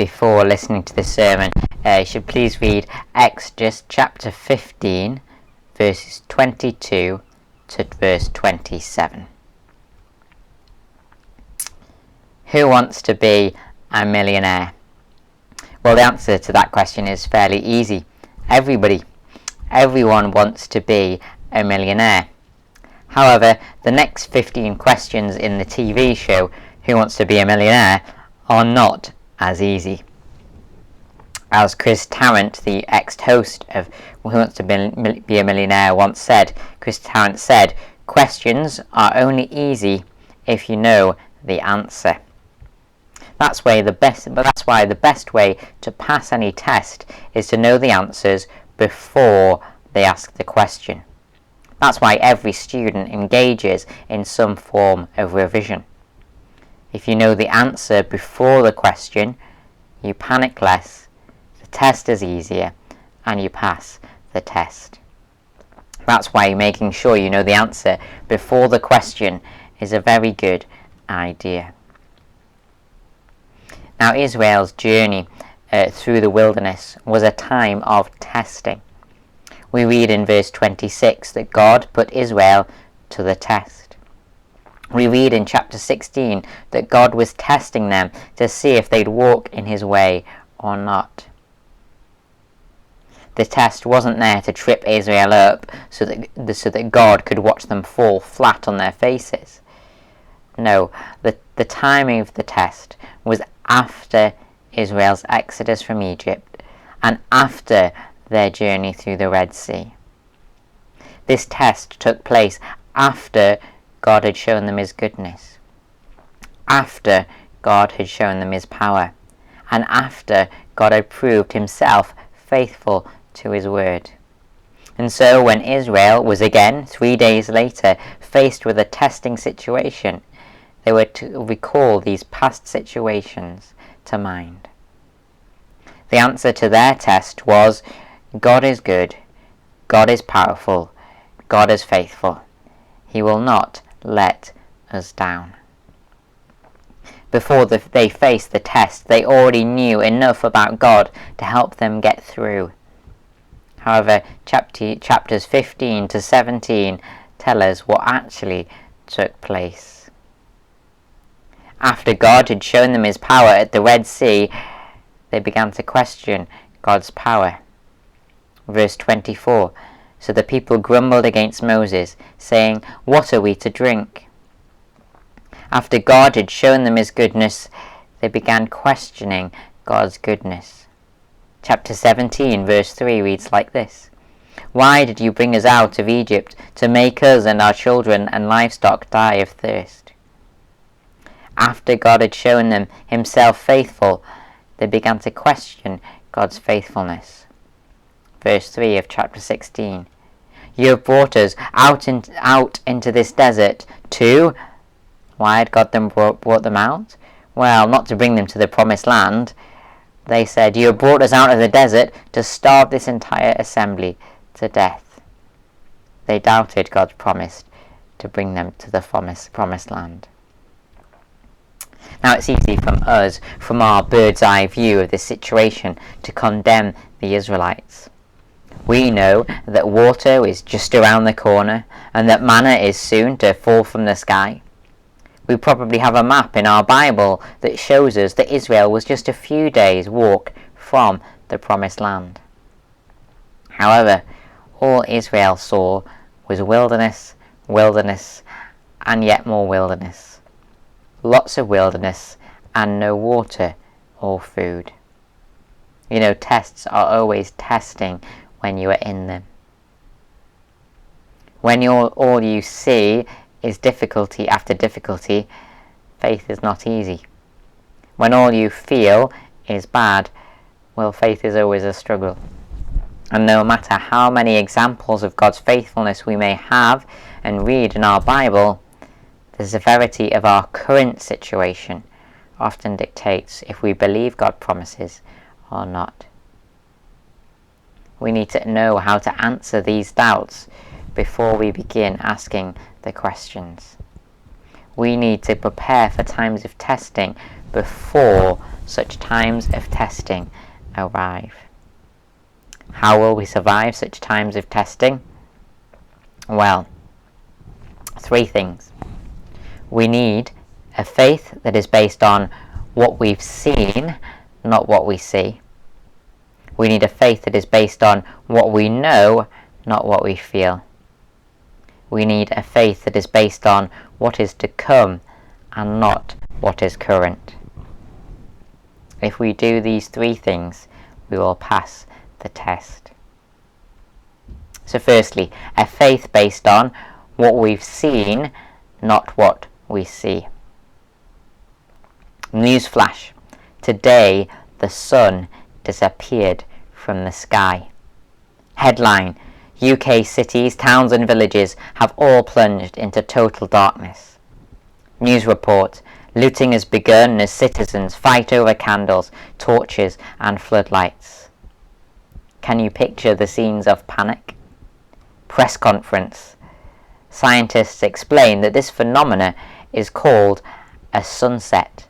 before listening to the sermon, you should please read Exodus chapter 15, verses 22 to verse 27. Who wants to be a millionaire? Well, the answer to that question is fairly easy. Everybody. Everyone wants to be a millionaire. However, the next 15 questions in the TV show Who Wants to Be a Millionaire are not as easy. As Chris Tarrant, the ex-host of Who Wants to Be a Millionaire, once said, Chris Tarrant said, "Questions are only easy if you know the answer." That's why the best way to pass any test is to know the answers before they ask the question. That's why every student engages in some form of revision. If you know the answer before the question, you panic less, the test is easier, and you pass the test. That's why making sure you know the answer before the question is a very good idea. Now, Israel's journey through the wilderness was a time of testing. We read in verse 26 that God put Israel to the test. We read in chapter 16 that God was testing them to see if they'd walk in his way or not. The test wasn't there to trip Israel up so that God could watch them fall flat on their faces. No, the timing of the test was after Israel's exodus from Egypt and after their journey through the Red Sea. This test took place after God had shown them his goodness, after God had shown them his power, and after God had proved himself faithful to his word. And so when Israel was again 3 days later faced with a testing situation, they were to recall these past situations to mind. The answer to their test was, God is good, God is powerful, God is faithful. He will not let us down. Before they faced the test, they already knew enough about God to help them get through. However, chapters 15 to 17 tell us what actually took place. After God had shown them his power at the Red Sea, they began to question God's power. Verse 24, so the people grumbled against Moses, saying, "What are we to drink?" After God had shown them his goodness, they began questioning God's goodness. Chapter 17, verse 3 reads like this, "Why did you bring us out of Egypt to make us and our children and livestock die of thirst?" After God had shown them himself faithful, they began to question God's faithfulness. Verse 3 of chapter 16, "You have brought us out into this desert to..." Why had God brought them out? Well, not to bring them to the promised land. They said, "You have brought us out of the desert to starve this entire assembly to death." They doubted God's promise to bring them to the promised land. Now, it's easy from us, from our bird's eye view of this situation, to condemn the Israelites. We know that water is just around the corner and that manna is soon to fall from the sky. We probably have a map in our Bible that shows us that Israel was just a few days' walk from the promised land. However, all Israel saw was wilderness, wilderness, and yet more wilderness. Lots of wilderness and no water or food. You know, tests are always testing when you are in them. When all you see is difficulty after difficulty, faith is not easy. When all you feel is bad, well, faith is always a struggle. And no matter how many examples of God's faithfulness we may have and read in our Bible, the severity of our current situation often dictates if we believe God promises or not. We need to know how to answer these doubts before we begin asking the questions. We need to prepare for times of testing before such times of testing arrive. How will we survive such times of testing? Well, 3 things. We need a faith that is based on what we've seen, not what we see. We need a faith that is based on what we know, not what we feel. We need a faith that is based on what is to come and not what is current. If we do these 3 things, we will pass the test. So firstly, a faith based on what we've seen, not what we see. Newsflash: today the sun disappeared from the sky. Headline: UK cities, towns and villages have all plunged into total darkness. News report: looting has begun as citizens fight over candles, torches and floodlights. Can you picture the scenes of panic? Press conference: scientists explain that this phenomena is called a sunset,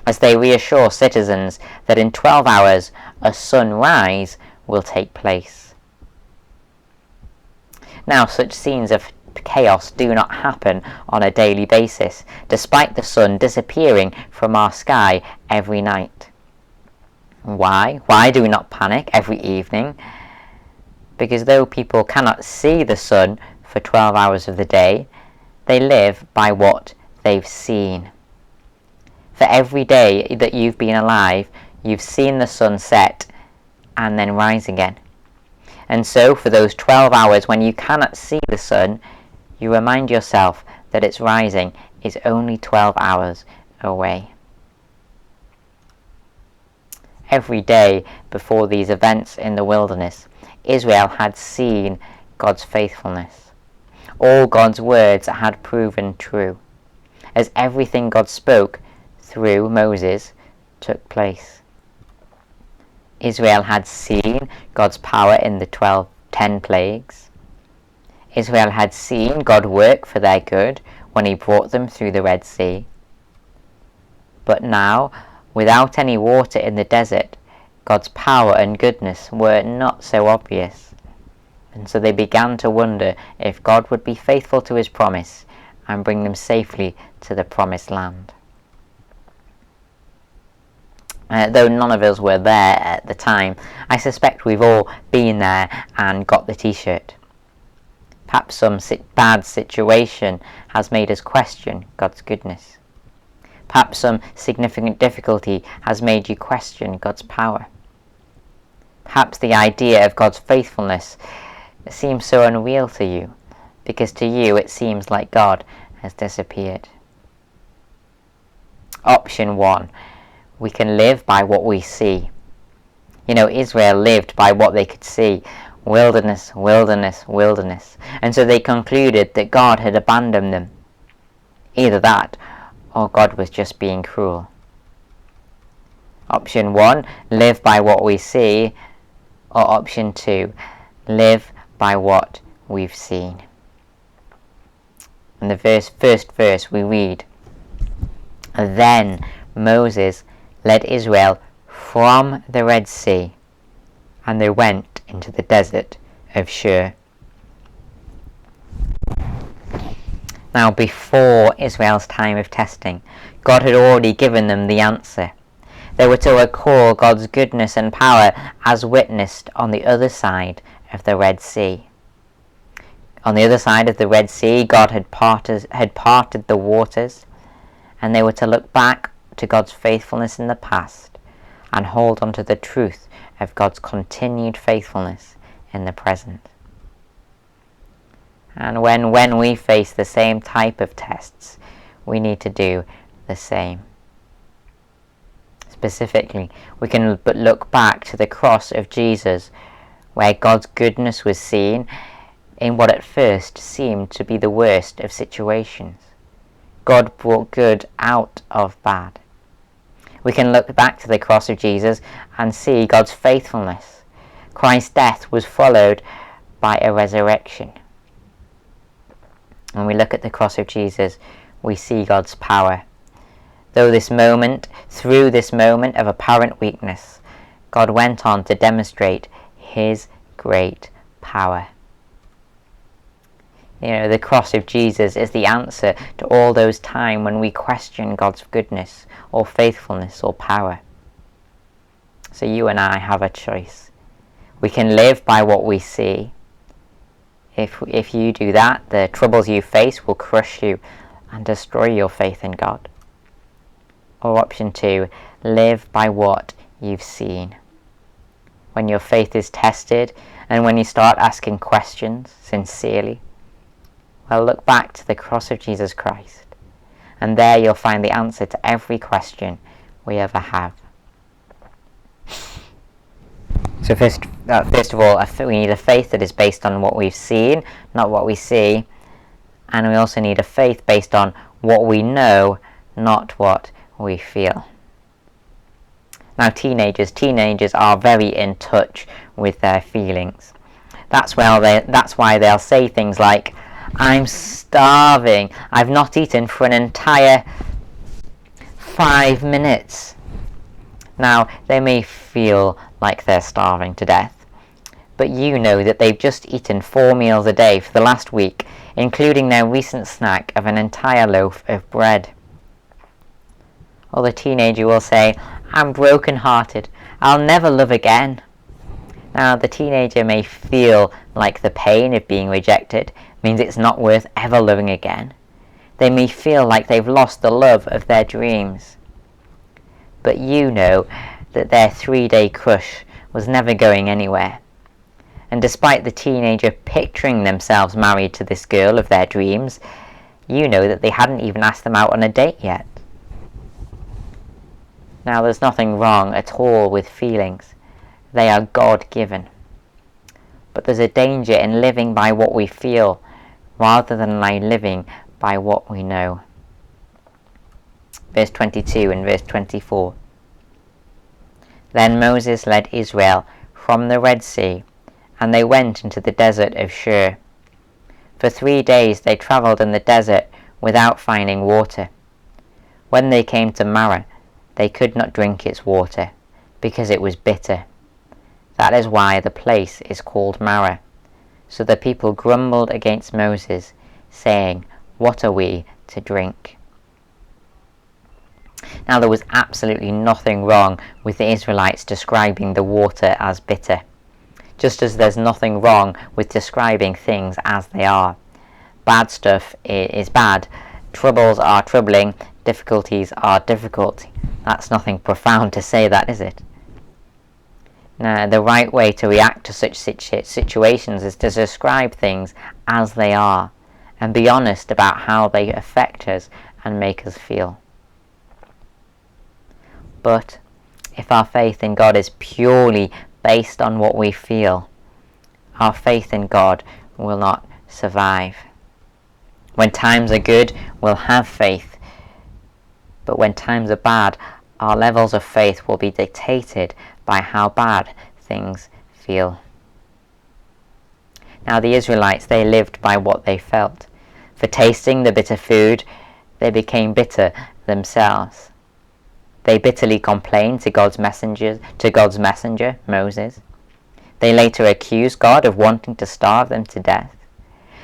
as they reassure citizens that in 12 hours a sunrise will take place. Now, such scenes of chaos do not happen on a daily basis, despite the sun disappearing from our sky every night. Why? Why do we not panic every evening? Because though people cannot see the sun for 12 hours of the day, they live by what they've seen. For every day that you've been alive, you've seen the sun set and then rise again. And so for those 12 hours when you cannot see the sun, you remind yourself that its rising is only 12 hours away. Every day before these events in the wilderness, Israel had seen God's faithfulness. All God's words had proven true, as everything God spoke through Moses took place. Israel had seen God's power in the 10 plagues. Israel had seen God work for their good when he brought them through the Red Sea. But now, without any water in the desert, God's power and goodness were not so obvious. And so they began to wonder if God would be faithful to his promise and bring them safely to the promised land. Though none of us were there at the time, I suspect we've all been there and got the t-shirt. Perhaps some bad situation has made us question God's goodness. Perhaps some significant difficulty has made you question God's power. Perhaps the idea of God's faithfulness seems so unreal to you, because to you it seems like God has disappeared. Option 1. We can live by what we see. Israel lived by what they could see. Wilderness, wilderness, wilderness. And so they concluded that God had abandoned them. Either that, or God was just being cruel. Option 1, live by what we see. Or option 2, live by what we've seen. In the first verse we read, "Then Moses led Israel from the Red Sea, and they went into the desert of Shur." Now, before Israel's time of testing, God had already given them the answer. They were to recall God's goodness and power as witnessed on the other side of the Red Sea. On the other side of the Red Sea, God had parted the waters, and they were to look back to God's faithfulness in the past and hold on to the truth of God's continued faithfulness in the present. And when we face the same type of tests, we need to do the same. Specifically, we can but look back to the cross of Jesus, where God's goodness was seen in what at first seemed to be the worst of situations. God brought good out of bad. We can look back to the cross of Jesus and see God's faithfulness. Christ's death was followed by a resurrection. When we look at the cross of Jesus, we see God's power. Through this moment of apparent weakness, God went on to demonstrate his great power. The cross of Jesus is the answer to all those times when we question God's goodness or faithfulness or power. So you and I have a choice. We can live by what we see. If you do that, the troubles you face will crush you and destroy your faith in God. Or option 2, live by what you've seen. When your faith is tested and when you start asking questions sincerely, well, look back to the cross of Jesus Christ, and there you'll find the answer to every question we ever have. So first of all, we need a faith that is based on what we've seen, not what we see. And we also need a faith based on what we know, not what we feel. Now teenagers are very in touch with their feelings. That's why they'll say things like, "I'm starving. I've not eaten for an entire 5 minutes." Now, they may feel like they're starving to death, but you know that they've just eaten 4 meals a day for the last week, including their recent snack of an entire loaf of bread. Or the teenager will say, "I'm broken-hearted. I'll never love again." Now, the teenager may feel like the pain of being rejected means it's not worth ever loving again. They may feel like they've lost the love of their dreams. But you know that their 3-day crush was never going anywhere. And despite the teenager picturing themselves married to this girl of their dreams, you know that they hadn't even asked them out on a date yet. Now, there's nothing wrong at all with feelings. They are God-given. But there's a danger in living by what we feel rather than living by what we know. Verse 22 and verse 24. Then Moses led Israel from the Red Sea, and they went into the desert of Shur. For 3 days they travelled in the desert without finding water. When they came to Marah, they could not drink its water, because it was bitter. That is why the place is called Marah. So the people grumbled against Moses, saying, "What are we to drink?" Now, there was absolutely nothing wrong with the Israelites describing the water as bitter, just as there's nothing wrong with describing things as they are. Bad stuff is bad, troubles are troubling, difficulties are difficult. That's nothing profound to say that, is it? Now, the right way to react to such situations is to describe things as they are, and be honest about how they affect us and make us feel. But if our faith in God is purely based on what we feel, our faith in God will not survive. When times are good, we'll have faith. But when times are bad, our levels of faith will be dictated by how bad things feel. Now, the Israelites, they lived by what they felt. For tasting the bitter food, they became bitter themselves. They bitterly complained to God's messenger, Moses. They later accused God of wanting to starve them to death.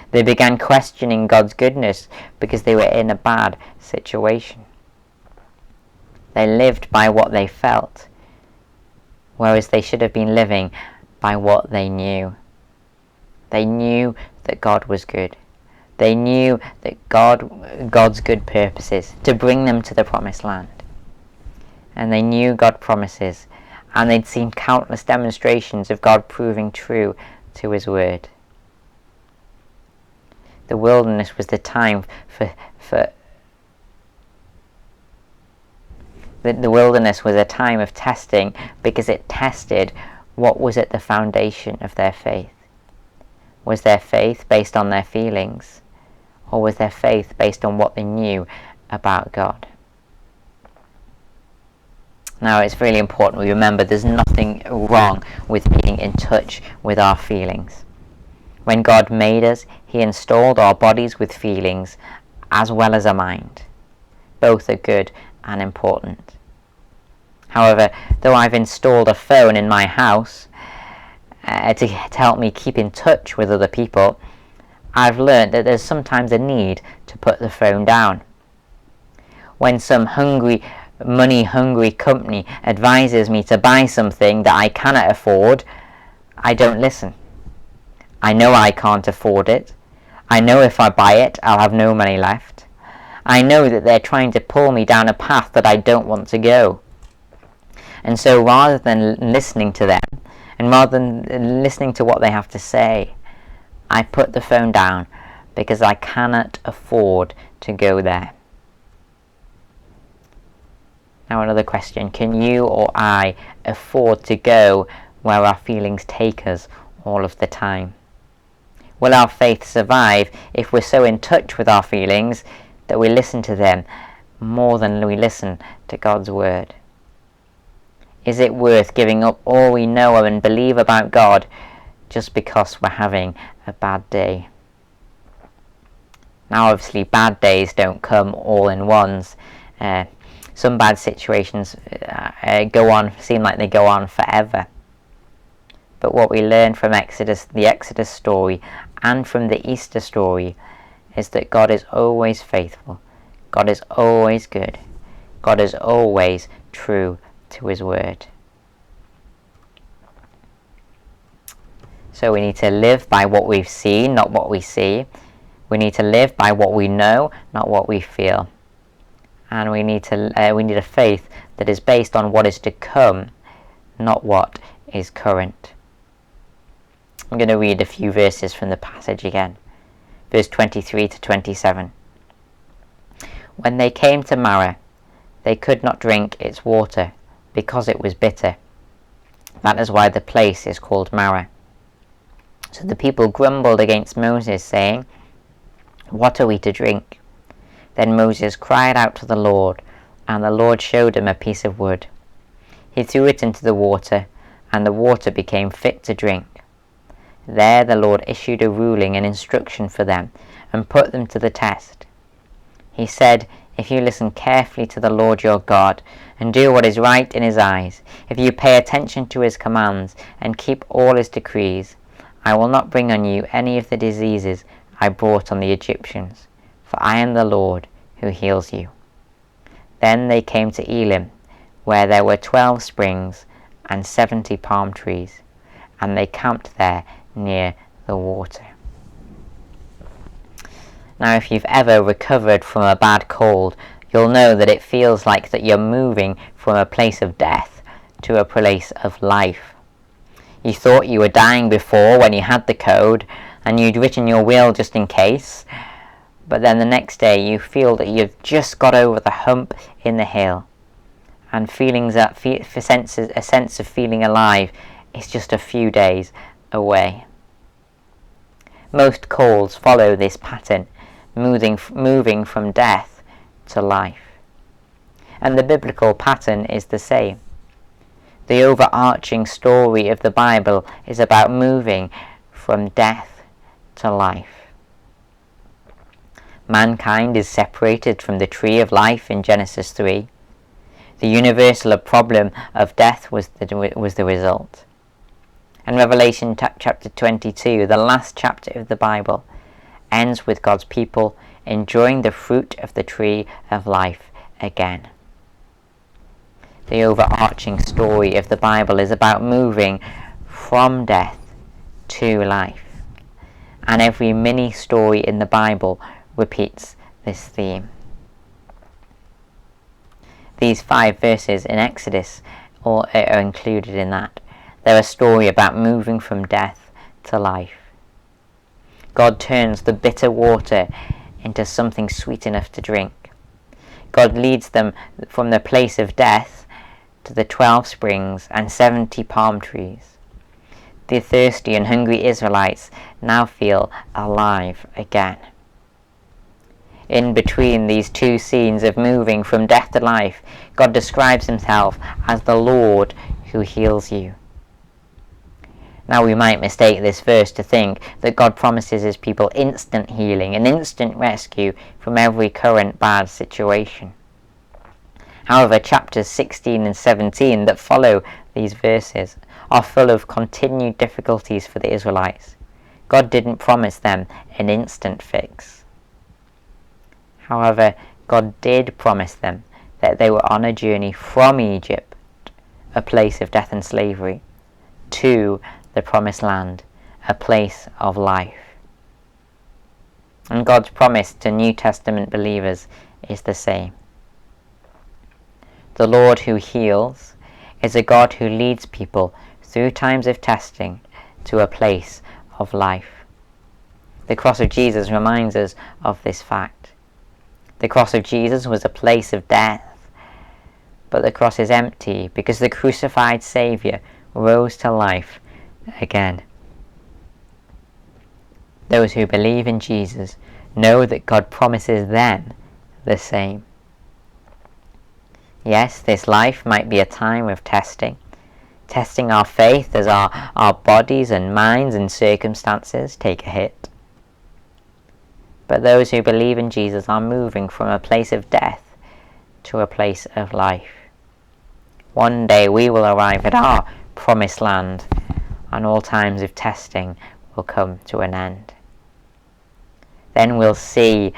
They began questioning God's goodness because they were in a bad situation. They lived by what they felt, whereas they should have been living by what they knew. They knew that God was good. They knew that God's good purposes to bring them to the promised land. And they knew God's promises, and they'd seen countless demonstrations of God proving true to his word. The wilderness was the time the wilderness was a time of testing, because it tested what was at the foundation of their faith. Was their faith based on their feelings, or was their faith based on what they knew about God? Now, it's really important we remember there's nothing wrong with being in touch with our feelings. When God made us, he installed our bodies with feelings as well as a mind. Both are good and important. However, though I've installed a phone in my house to help me keep in touch with other people, I've learned that there's sometimes a need to put the phone down. When some money-hungry company advises me to buy something that I cannot afford, I don't listen. I know I can't afford it. I know if I buy it, I'll have no money left. I know that they're trying to pull me down a path that I don't want to go. And so rather than listening to them, and rather than listening to what they have to say, I put the phone down because I cannot afford to go there. Now another question, can you or I afford to go where our feelings take us all of the time? Will our faith survive if we're so in touch with our feelings that we listen to them more than we listen to God's word? Is it worth giving up all we know and believe about God just because we're having a bad day? Now obviously bad days don't come all in ones. Some bad situations seem like they go on forever. But what we learn from the Exodus story and from the Easter story is that God is always faithful. God is always good. God is always true to his word. So we need to live by what we've seen, not what we see. We need to live by what we know, not what we feel. And we need a faith that is based on what is to come, not what is current. I'm going to read a few verses from the passage again. Verse 23 to 27. When they came to Marah, they could not drink its water, because it was bitter. That is why the place is called Marah. So the people grumbled against Moses, saying, "What are we to drink?" Then Moses cried out to the Lord, and the Lord showed him a piece of wood. He threw it into the water, and the water became fit to drink. There the Lord issued a ruling and instruction for them, and put them to the test. He said, "If you listen carefully to the Lord your God, and do what is right in his eyes, if you pay attention to his commands, and keep all his decrees, I will not bring on you any of the diseases I brought on the Egyptians, for I am the Lord who heals you." Then they came to Elim, where there were 12 springs and 70 palm trees, and they camped there near the water. Now if you've ever recovered from a bad cold, you'll know that it feels like that you're moving from a place of death to a place of life. You thought you were dying before when you had the cold, and you'd written your will just in case, but then the next day you feel that you've just got over the hump in the hill, and a sense of feeling alive is just a few days away. Most colds follow this pattern, moving from death to life. And the biblical pattern is the same. The overarching story of the Bible is about moving from death to life. Mankind is separated from the tree of life in Genesis 3. The universal problem of death was the result. And Revelation chapter 22, the last chapter of the Bible, ends with God's people enjoying the fruit of the tree of life again. The overarching story of the Bible is about moving from death to life. And every mini story in the Bible repeats this theme. These 5 verses in Exodus are included in that. They're a story about moving from death to life. God turns the bitter water into something sweet enough to drink. God leads them from the place of death to the 12 springs and 70 palm trees. The thirsty and hungry Israelites now feel alive again. In between these two scenes of moving from death to life, God describes himself as the Lord who heals you. Now we might mistake this verse to think that God promises his people instant healing and instant rescue from every current bad situation. However, chapters 16 and 17 that follow these verses are full of continued difficulties for the Israelites. God didn't promise them an instant fix. However, God did promise them that they were on a journey from Egypt, a place of death and slavery, to the promised land, a place of life. And God's promise to New Testament believers is the same. The Lord who heals is a God who leads people through times of testing to a place of life. The cross of Jesus reminds us of this fact. The cross of Jesus was a place of death, but the cross is empty because the crucified Saviour rose to life again. Those who believe in Jesus know that God promises them the same. Yes, this life might be a time of testing our faith as our bodies and minds and circumstances take a hit. But those who believe in Jesus are moving from a place of death to a place of life. One day we will arrive at our promised land, and all times of testing will come to an end. Then we'll see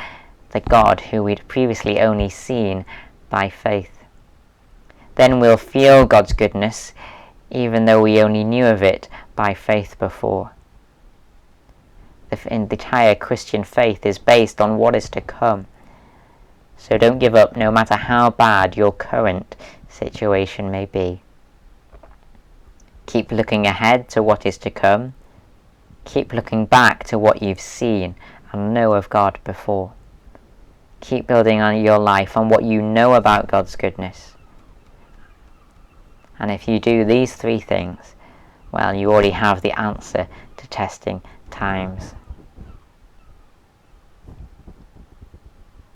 the God who we'd previously only seen by faith. Then we'll feel God's goodness, even though we only knew of it by faith before. The entire Christian faith is based on what is to come. So don't give up, no matter how bad your current situation may be. Keep looking ahead to what is to come. Keep looking back to what you've seen and know of God before. Keep building on your life on what you know about God's goodness. And if you do these three things, well, you already have the answer to testing times.